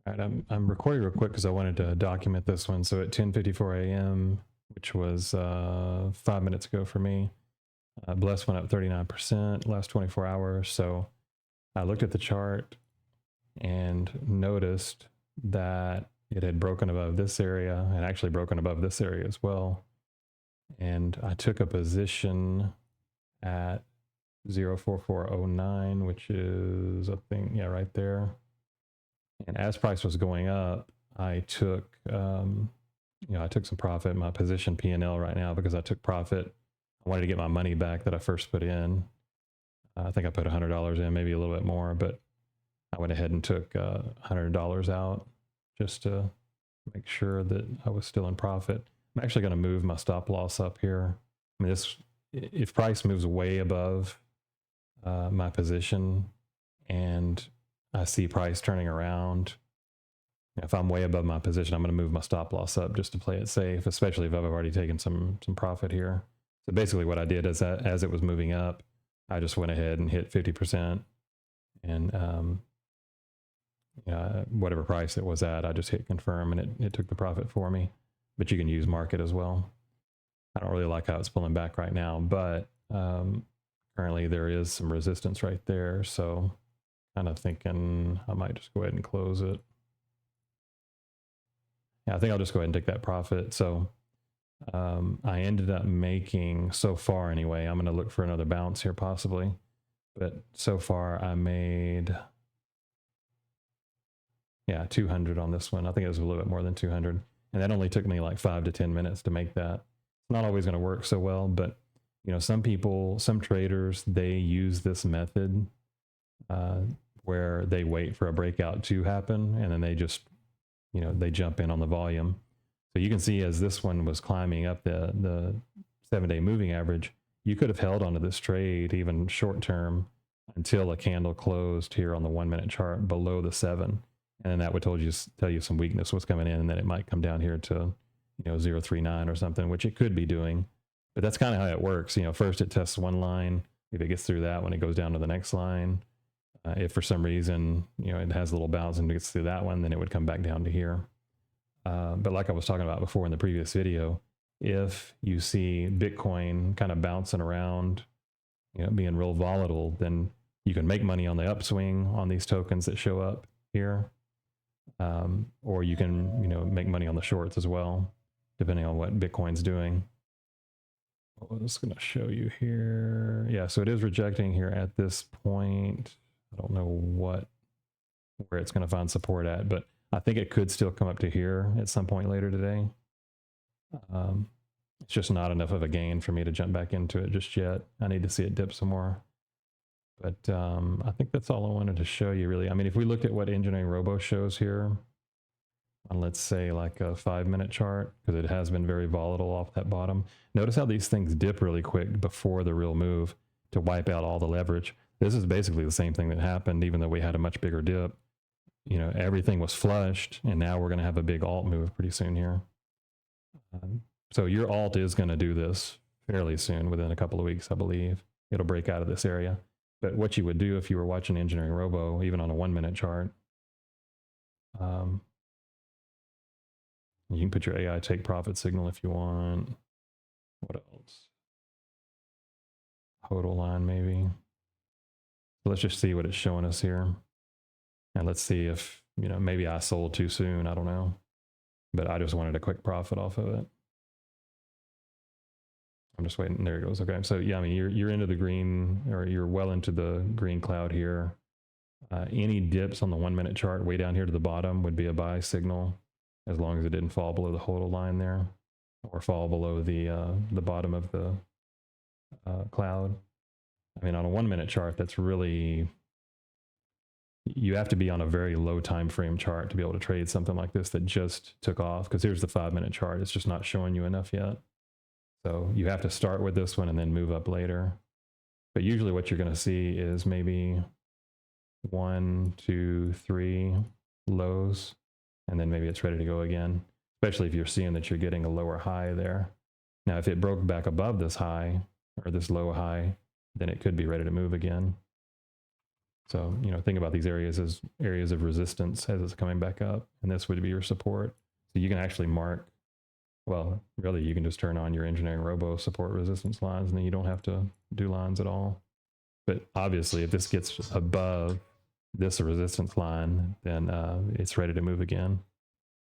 All right, I'm recording real quick because I wanted to document this one. So at 10:54 a.m., which was 5 minutes ago for me, Bless went up 39% last 24 hours. So I looked at the chart and noticed that it had broken above this area and actually broken above this area as well. And I took a position at 04409, which is, I think, yeah, right there. And as price was going up, I took, I took some profit. My position P&L right now because I took profit. I wanted to get my money back that I first put in. I think I put $100 in, maybe a little bit more, but I went ahead and took $100 out just to make sure that I was still in profit. I'm actually going to move my stop loss up here. I mean, this, if price moves way above my position and I see price turning around, if I'm way above my position, I'm going to move my stop loss up just to play it safe, especially if I've already taken some profit here. So basically what I did is that as it was moving up, I just went ahead and hit 50%, and whatever price it was at, I just hit confirm and it took the profit for me. But you can use market as well. I don't really like how it's pulling back right now, but currently there is some resistance right there. So kind of thinking I might just go ahead and close it. Yeah, I think I'll just go ahead and take that profit. So I ended up making, so far anyway, I'm going to look for another bounce here possibly. But so far I made, yeah, 200 on this one. I think it was a little bit more than 200. And that only took me like 5 to 10 minutes to make that. It's not always going to work so well, but some people, some traders, they use this method where they wait for a breakout to happen and then they just, they jump in on the volume. So you can see as this one was climbing up the 7-day moving average, you could have held onto this trade even short term until a candle closed here on the 1-minute chart below the 7. And then that would tell you some weakness was coming in, and then it might come down here to 039 or something, which it could be doing. But that's kind of how it works. First it tests one line. If it gets through that one, it goes down to the next line. If for some reason it has a little bounce and gets through that one, then it would come back down to here. But like I was talking about before in the previous video, if you see Bitcoin kind of bouncing around, being real volatile, then you can make money on the upswing on these tokens that show up here. Or you can, make money on the shorts as well, depending on what Bitcoin's doing. I'm just going to show you here. Yeah, so it is rejecting here at this point. I don't know where it's going to find support at, but I think it could still come up to here at some point later today. It's just not enough of a gain for me to jump back into it just yet. I need to see it dip some more. But I think that's all I wanted to show you, really. I mean, if we look at what Engineering Robo shows here, on let's say like a 5-minute chart, because it has been very volatile off that bottom. Notice how these things dip really quick before the real move to wipe out all the leverage. This is basically the same thing that happened, even though we had a much bigger dip. Everything was flushed, and now we're going to have a big alt move pretty soon here. So your alt is going to do this fairly soon, within a couple of weeks, I believe. It'll break out of this area. But what you would do if you were watching Engineering Robo, even on a 1-minute chart, you can put your AI take profit signal if you want. What else? Hodl line maybe. So let's just see what it's showing us here. And let's see if, maybe I sold too soon. I don't know. But I just wanted a quick profit off of it. I'm just waiting. There it goes. Okay. So yeah, I mean, you're into the green, or you're well into the green cloud here. Any dips on the 1-minute chart way down here to the bottom would be a buy signal, as long as it didn't fall below the hodl line there, or fall below the bottom of the cloud. I mean, on a 1-minute chart, that's really, you have to be on a very low time frame chart to be able to trade something like this that just took off, because here's the 5-minute chart. It's just not showing you enough yet. So you have to start with this one and then move up later. But usually what you're going to see is maybe 1, 2, 3 lows, and then maybe it's ready to go again, especially if you're seeing that you're getting a lower high there. Now, if it broke back above this high, or this low high, then it could be ready to move again. So, think about these areas as areas of resistance as it's coming back up. And this would be your support. So you can actually mark, well, really, you can just turn on your engineering robo support resistance lines, and then you don't have to do lines at all. But obviously, if this gets above this resistance line, then it's ready to move again.